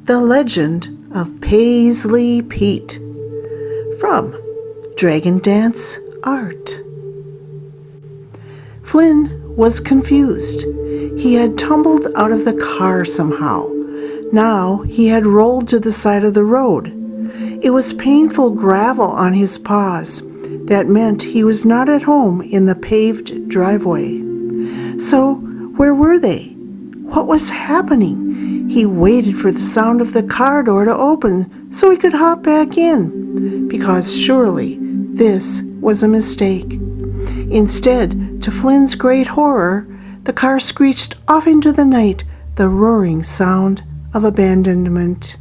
The Legend of Paisley Pete, from Dragon Dance Art. Flynn was confused. He had tumbled out of the car somehow. Now he had rolled to the side of the road. It was painful gravel on his paws. That meant he was not at home in the paved driveway. So where were they? What was happening? He waited for the sound of the car door to open so he could hop back in, because surely this was a mistake. Instead, to Flynn's great horror, the car screeched off into the night, the roaring sound of abandonment.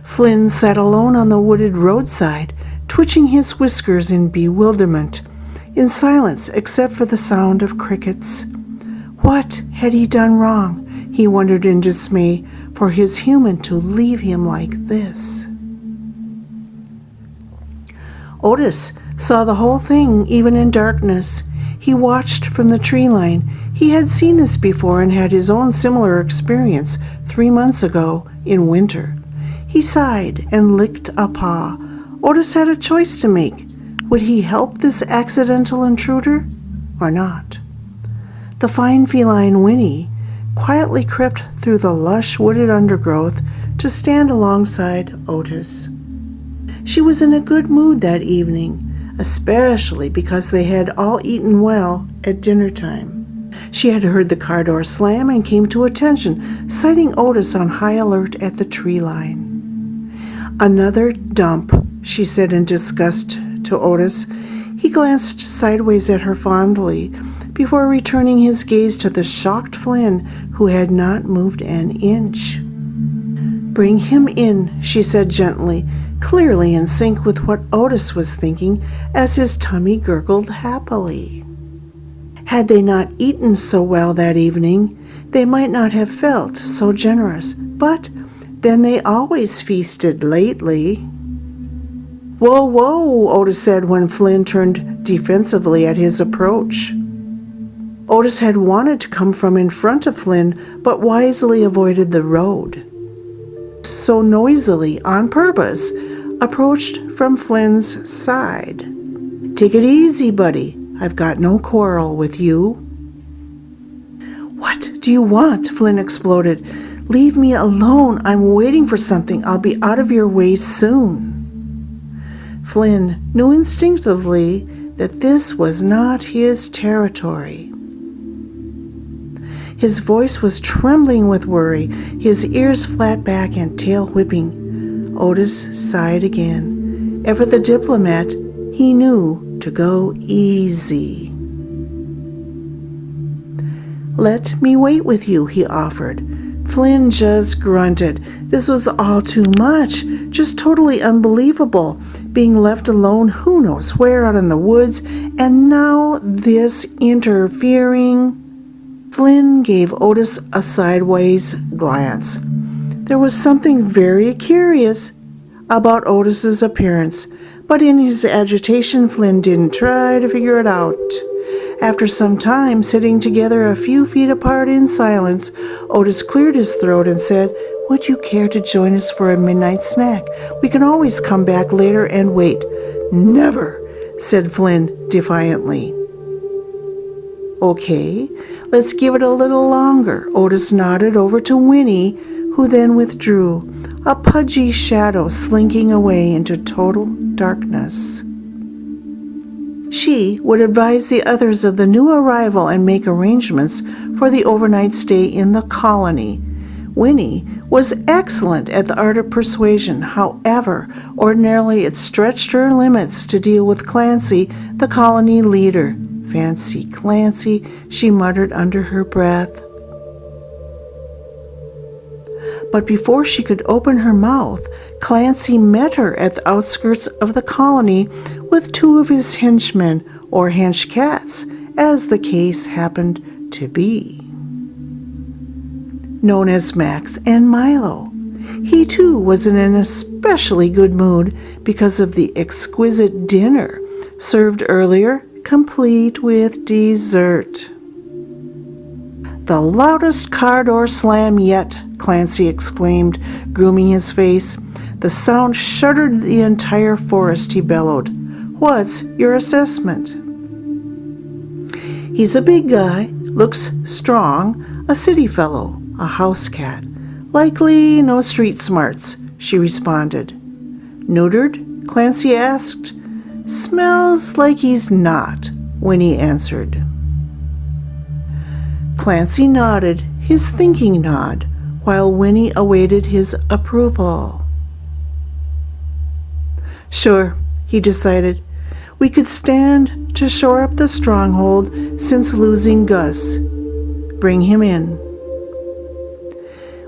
Flynn sat alone on the wooded roadside, twitching his whiskers in bewilderment, in silence except for the sound of crickets. What had he done wrong, he wondered in dismay, for his human to leave him like this? Otis saw the whole thing even in darkness. He watched from the tree line. He had seen this before and had his own similar experience 3 months ago in winter. He sighed and licked a paw. Otis had a choice to make. Would he help this accidental intruder or not? The fine feline Winnie quietly crept through the lush wooded undergrowth to stand alongside Otis. She was in a good mood that evening, especially because they had all eaten well at dinner time. She had heard the car door slam and came to attention, sighting Otis on high alert at the tree line. "Another dump," she said in disgust to Otis. He glanced sideways at her fondly before returning his gaze to the shocked Flynn, who had not moved an inch. "Bring him in," she said gently, clearly in sync with what Otis was thinking as his tummy gurgled happily. Had they not eaten so well that evening, they might not have felt so generous, but then they always feasted lately. "Whoa, whoa," Otis said when Flynn turned defensively at his approach. Otis had wanted to come from in front of Flynn, but wisely avoided the road. So noisily, on purpose, approached from Flynn's side. "Take it easy, buddy. I've got no quarrel with you." "What do you want?" Flynn exploded. "Leave me alone. I'm waiting for something. I'll be out of your way soon." Flynn knew instinctively that this was not his territory. His voice was trembling with worry, his ears flat back and tail whipping. Otis sighed again. Ever the diplomat, he knew to go easy. "Let me wait with you," he offered. Flynn just grunted. This was all too much, just totally unbelievable. Being left alone who knows where out in the woods, and now this interfering. Flynn gave Otis a sideways glance. There was something very curious about Otis's appearance, but in his agitation Flynn didn't try to figure it out. After some time sitting together a few feet apart in silence, Otis cleared his throat and said, "Would you care to join us for a midnight snack? We can always come back later and wait." "Never," said Flynn defiantly. "Okay, let's give it a little longer." Otis nodded over to Winnie, who then withdrew, a pudgy shadow slinking away into total darkness. She would advise the others of the new arrival and make arrangements for the overnight stay in the colony. Winnie was excellent at the art of persuasion. However, ordinarily it stretched her limits to deal with Clancy, the colony leader. "Fancy Clancy," she muttered under her breath. But before she could open her mouth, Clancy met her at the outskirts of the colony with 2 of his henchmen, or hench cats, as the case happened to be, known as Max and Milo. He too was in an especially good mood because of the exquisite dinner served earlier, complete with dessert. "The loudest car door slam yet," Clancy exclaimed, grooming his face. The sound shuddered the entire forest, he bellowed. "What's your assessment?" "He's a big guy, looks strong, a city fellow, a house cat. Likely no street smarts," she responded. "Neutered?" Clancy asked. "Smells like he's not," Winnie answered. Clancy nodded, his thinking nod, while Winnie awaited his approval. "Sure," he decided. "We could stand to shore up the stronghold since losing Gus. Bring him in."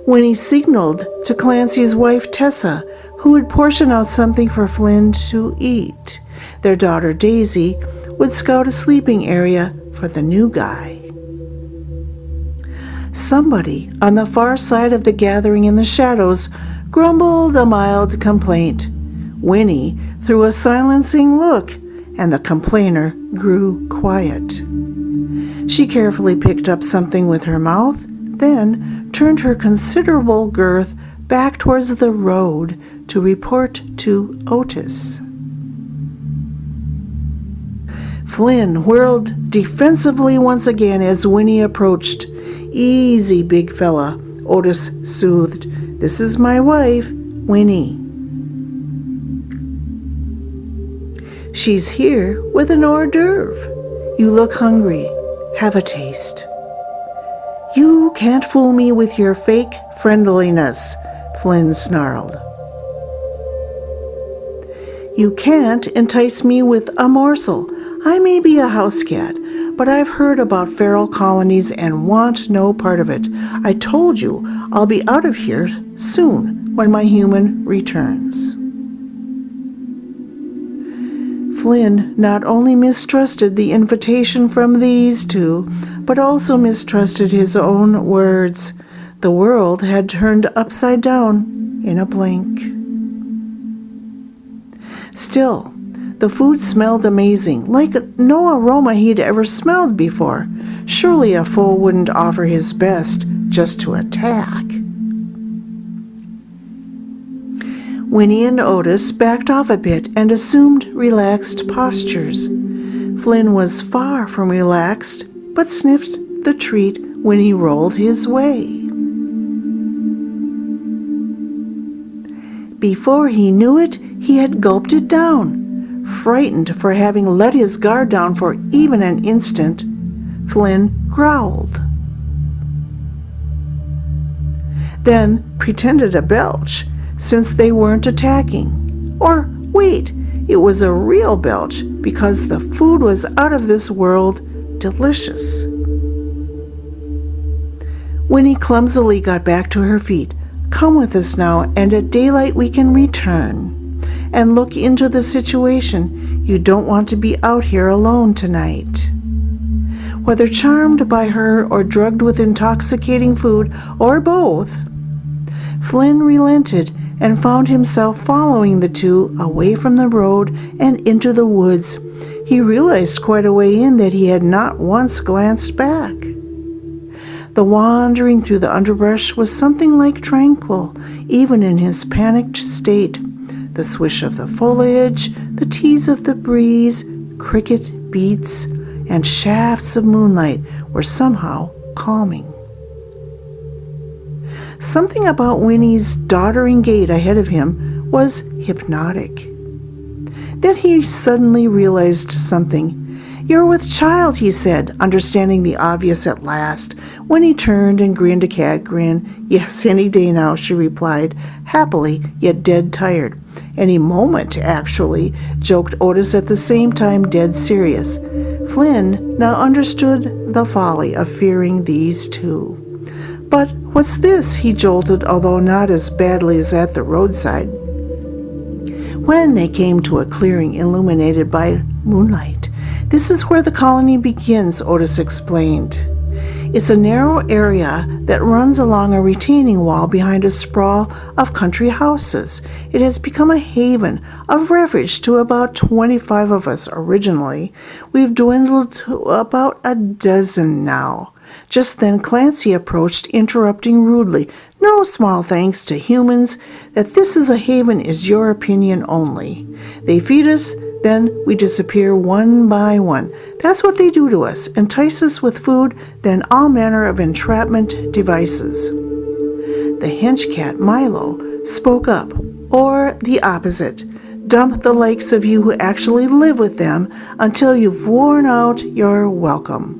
Winnie signaled to Clancy's wife Tessa, who would portion out something for Flynn to eat. Their daughter Daisy would scout a sleeping area for the new guy. Somebody on the far side of the gathering in the shadows grumbled a mild complaint. Winnie threw a silencing look, and the complainer grew quiet. She carefully picked up something with her mouth, then turned her considerable girth back towards the road to report to Otis. Flynn whirled defensively once again as Winnie approached. "Easy, big fella," Otis soothed. "This is my wife, Winnie. She's here with an hors d'oeuvre. You look hungry. Have a taste." "You can't fool me with your fake friendliness," Flynn snarled. "You can't entice me with a morsel. I may be a house cat, but I've heard about feral colonies and want no part of it. I told you I'll be out of here soon when my human returns." Flynn not only mistrusted the invitation from these two, but also mistrusted his own words. The world had turned upside down in a blink. Still, the food smelled amazing, like no aroma he'd ever smelled before. Surely a foe wouldn't offer his best just to attack. Winnie and Otis backed off a bit and assumed relaxed postures. Flynn was far from relaxed, but sniffed the treat when he rolled his way. Before he knew it, he had gulped it down. Frightened for having let his guard down for even an instant, Flynn growled. Then pretended a belch, since they weren't attacking. Or wait, it was a real belch because the food was out of this world delicious. Winnie clumsily got back to her feet. "Come with us now, and at daylight we can return and look into the situation. You don't want to be out here alone tonight." Whether charmed by her or drugged with intoxicating food, or both, Flynn relented and found himself following the two away from the road and into the woods. He realized quite a way in that he had not once glanced back. The wandering through the underbrush was something like tranquil, even in his panicked state. The swish of the foliage, the tease of the breeze, cricket beats, and shafts of moonlight were somehow calming. Something about Winnie's doddering gait ahead of him was hypnotic. Then he suddenly realized something. "You're with child," he said, understanding the obvious at last. Winnie turned and grinned a cat grin. "Yes, any day now," she replied, happily yet dead tired. "Any moment, actually," joked Otis, at the same time dead serious. Flynn now understood the folly of fearing these two. "But what's this?" he jolted, although not as badly as at the roadside. When they came to a clearing illuminated by moonlight, "This is where the colony begins," Otis explained. "It's a narrow area that runs along a retaining wall behind a sprawl of country houses. It has become a haven of refuge to about 25 of us originally. We've dwindled to about a dozen now. Just then Clancy approached, interrupting rudely. "No small thanks to humans. That this is a haven is your opinion only. They feed us, then we disappear one by one. That's what they do to us, entice us with food, then all manner of entrapment devices." The hench cat, Milo, spoke up, or the opposite. "Dump the likes of you who actually live with them until you've worn out your welcome."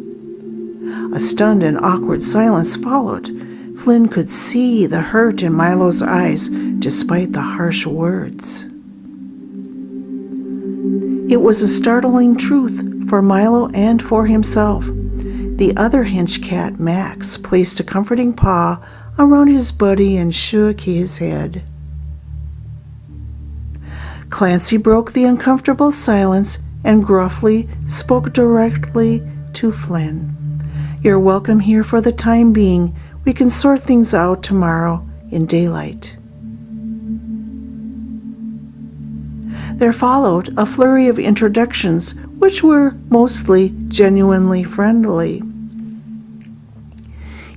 A stunned and awkward silence followed. Flynn could see the hurt in Milo's eyes, despite the harsh words. It was a startling truth for Milo and for himself. The other hench cat, Max, placed a comforting paw around his buddy and shook his head. Clancy broke the uncomfortable silence and gruffly spoke directly to Flynn. "You're welcome here for the time being. We can sort things out tomorrow in daylight." There followed a flurry of introductions, which were mostly genuinely friendly.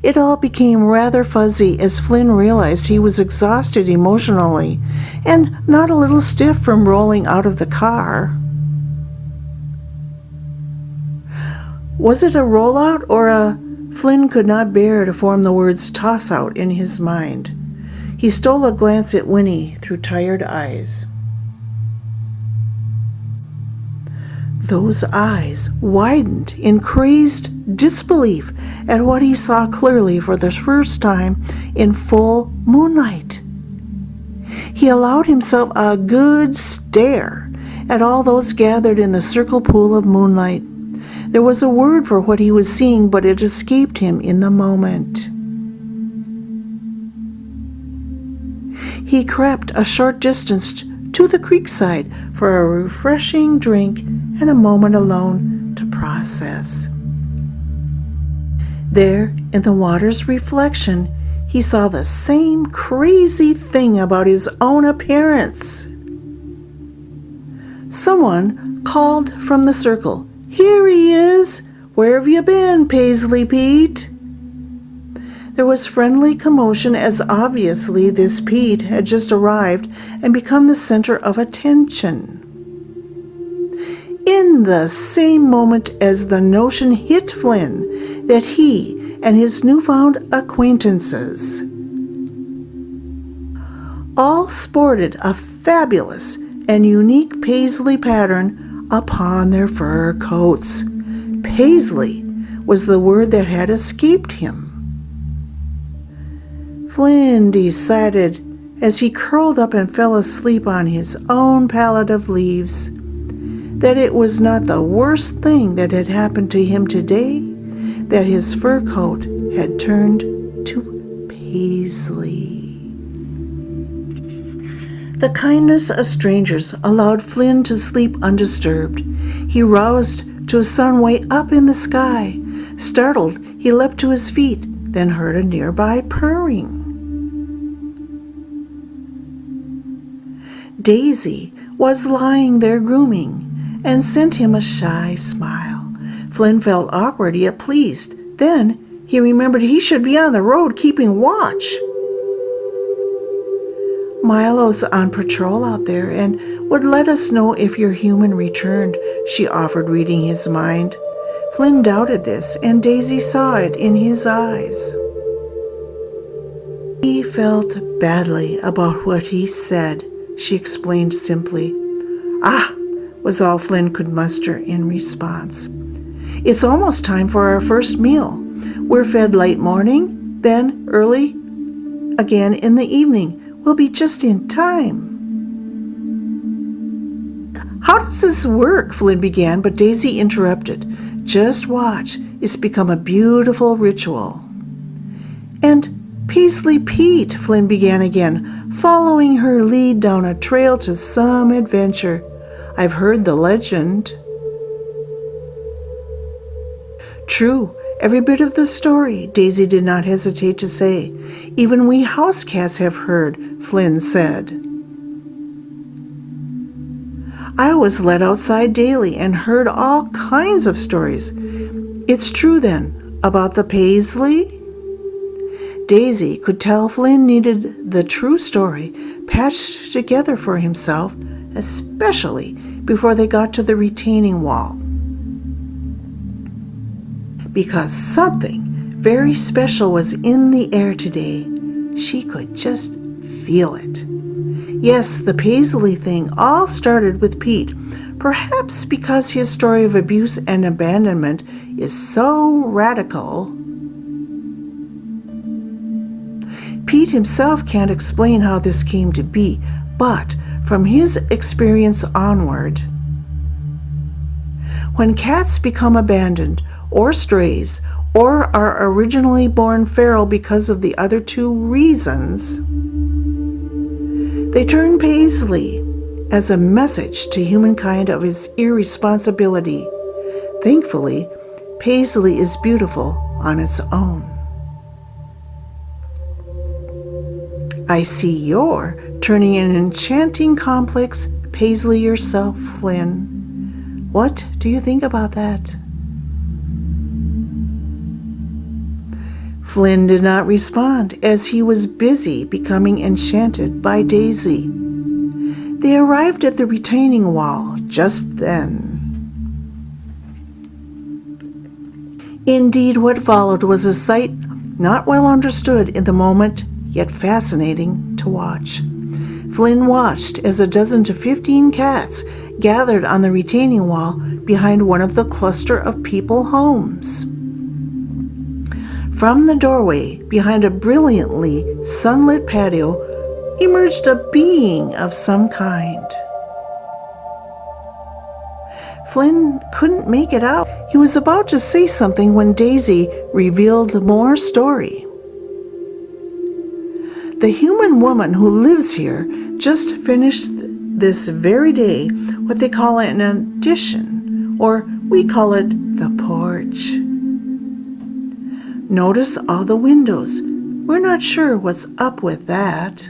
It all became rather fuzzy as Flynn realized he was exhausted emotionally and not a little stiff from rolling out of the car. Was it a rollout or a... Flynn could not bear to form the words toss-out in his mind. He stole a glance at Winnie through tired eyes. Those eyes widened in crazed disbelief at what he saw clearly for the first time in full moonlight. He allowed himself a good stare at all those gathered in the circle pool of moonlight. There was a word for what he was seeing, but it escaped him in the moment. He crept a short distance to the creekside for a refreshing drink and a moment alone to process. There, in the water's reflection, he saw the same crazy thing about his own appearance. Someone called from the circle, "Here he is! Where have you been, Paisley Pete?" There was friendly commotion as obviously this Pete had just arrived and become the center of attention. In the same moment as the notion hit Flynn that he and his newfound acquaintances all sported a fabulous and unique Paisley pattern upon their fur coats. Paisley was the word that had escaped him. Flynn decided, as he curled up and fell asleep on his own pallet of leaves, that it was not the worst thing that had happened to him today, that his fur coat had turned to Paisley. The kindness of strangers allowed Flynn to sleep undisturbed. He roused to a sun way up in the sky. Startled, he leapt to his feet, then heard a nearby purring. Daisy was lying there grooming and sent him a shy smile. Flynn felt awkward yet pleased. Then he remembered he should be on the road keeping watch. "Milo's on patrol out there and would let us know if your human returned," she offered, reading his mind. Flynn doubted this, and Daisy saw it in his eyes. He felt badly about what he said, she explained simply. "Ah," was all Flynn could muster in response. "It's almost time for our first meal. We're fed late morning, then early again in the evening. We'll be just in time." "How does this work?" Flynn began, but Daisy interrupted. "Just watch. It's become a beautiful ritual." "And Paisley Pete," Flynn began again, following her lead down a trail to some adventure. "I've heard the legend." "True, every bit of the story," Daisy did not hesitate to say. "Even we house cats have heard," Flynn said. "I was let outside daily and heard all kinds of stories." "It's true then. about the Paisley? Daisy could tell Flynn needed the true story patched together for himself, especially before they got to the retaining wall. Because something very special was in the air today. She could just feel it. Yes, the Paisley thing all started with Pete, perhaps because his story of abuse and abandonment is so radical. Pete himself can't explain how this came to be, but from his experience onward, when cats become abandoned or strays or are originally born feral because of the other two reasons, they turn Paisley as a message to humankind of his irresponsibility. Thankfully, Paisley is beautiful on its own. I see you're turning an enchanting complex Paisley yourself, Flynn. What do you think about that? Flynn did not respond, as he was busy becoming enchanted by Daisy. They arrived at the retaining wall just then. Indeed, what followed was a sight not well understood in the moment, yet fascinating to watch. Flynn watched as a dozen to 15 cats gathered on the retaining wall behind one of the cluster of people homes. From the doorway, behind a brilliantly sunlit patio, emerged a being of some kind. Flynn couldn't make it out. He was about to say something when Daisy revealed more story. The human woman who lives here just finished this very day what they call an addition, or we call it the porch. Notice all the windows. We're not sure what's up with that.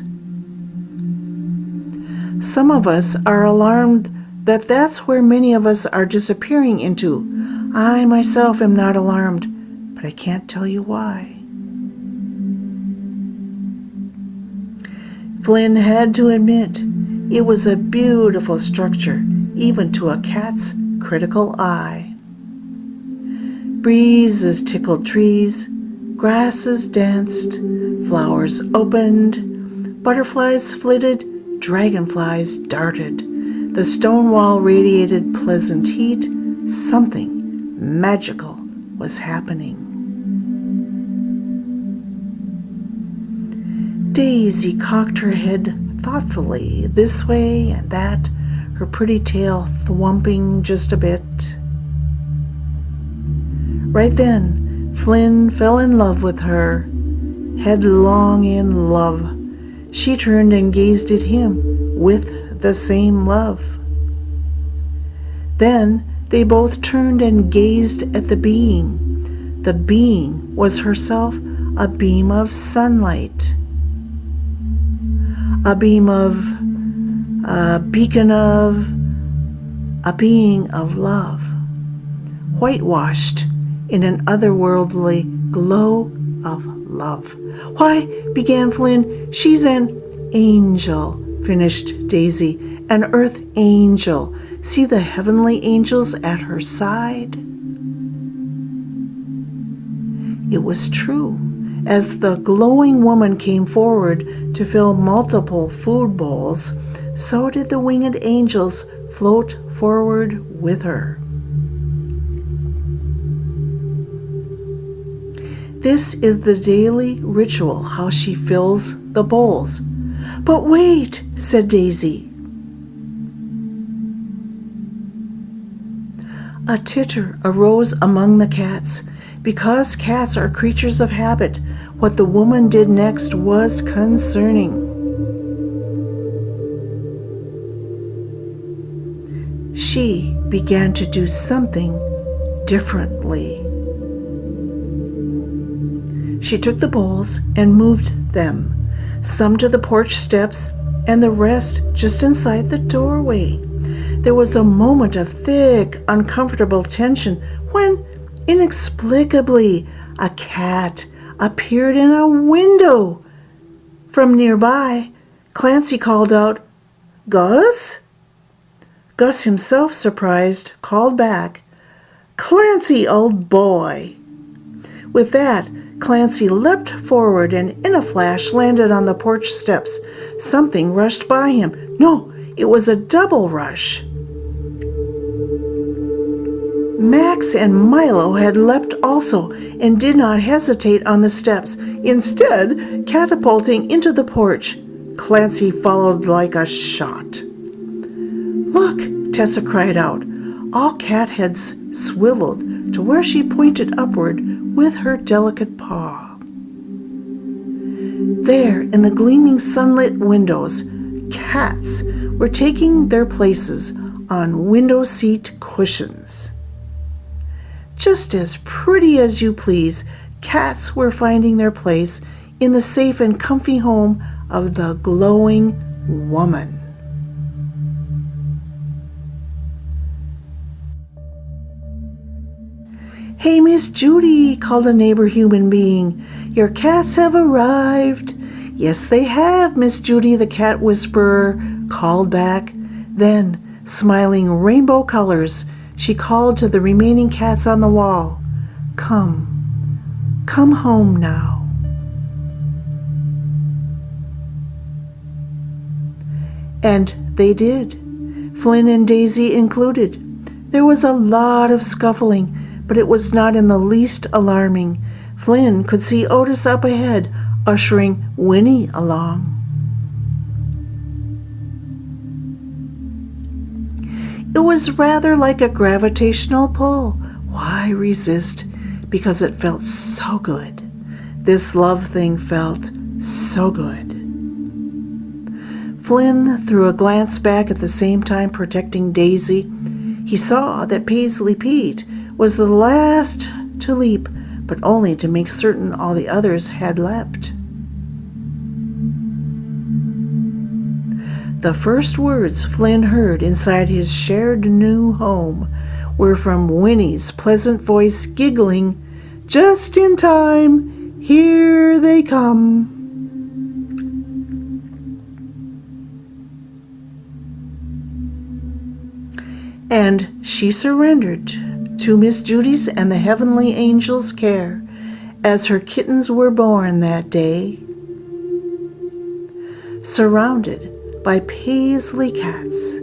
Some of us are alarmed that that's where many of us are disappearing into. I myself am not alarmed, but I can't tell you why. Flynn had to admit it was a beautiful structure, even to a cat's critical eye. Breezes tickled trees, grasses danced, flowers opened, butterflies flitted, dragonflies darted. The stone wall radiated pleasant heat. Something magical was happening. Daisy cocked her head thoughtfully this way and that, her pretty tail thwumping just a bit. Right then, Flynn fell in love with her, headlong in love. She turned and gazed at him with the same love. Then they both turned and gazed at the being. The being was herself a beam of sunlight. A beam of, a beacon of, a being of love, whitewashed in an otherworldly glow of love. Why, began Flynn, she's an angel, finished Daisy, an earth angel. See the heavenly angels at her side? It was true. As the glowing woman came forward to fill multiple food bowls, so did the winged angels float forward with her. This is the daily ritual, how she fills the bowls. But wait, said Daisy. A titter arose among the cats. Because cats are creatures of habit, what the woman did next was concerning. She began to do something differently. She took the bowls and moved them, some to the porch steps and the rest just inside the doorway. There was a moment of thick, uncomfortable tension when, inexplicably, a cat appeared in a window from nearby. Clancy called out, "Gus?" Gus himself, surprised, called back, "Clancy, old boy." With that, Clancy leapt forward and in a flash landed on the porch steps. Something rushed by him. No, it was a double rush. Max and Milo had leapt also and did not hesitate on the steps, instead catapulting into the porch. Clancy followed like a shot. "Look!" Tessa cried out. All cat heads swiveled to where she pointed upward with her delicate paw. There, in the gleaming sunlit windows, cats were taking their places on window seat cushions. Just as pretty as you please, cats were finding their place in the safe and comfy home of the glowing woman. "Hey, Miss Judy," called a neighbor human being. "Your cats have arrived." "Yes, they have," Miss Judy, the cat whisperer, called back. Then, smiling rainbow colors, she called to the remaining cats on the wall, Come home now." And they did, Flynn and Daisy included. There was a lot of scuffling, but it was not in the least alarming. Flynn could see Otis up ahead, ushering Winnie along. It was rather like a gravitational pull. Why resist? Because it felt so good. This love thing felt so good. Flynn threw a glance back at the same time protecting Daisy. He saw that Paisley Pete was the last to leap, but only to make certain all the others had leapt. The first words Flynn heard inside his shared new home were from Winnie's pleasant voice giggling, "Just in time, here they come." And she surrendered to Miss Judy's and the heavenly angel's care as her kittens were born that day, surrounded by Paisley cats,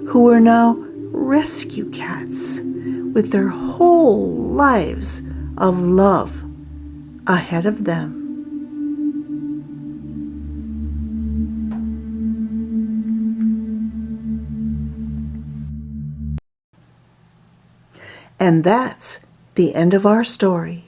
who were now rescue cats with their whole lives of love ahead of them. And that's the end of our story.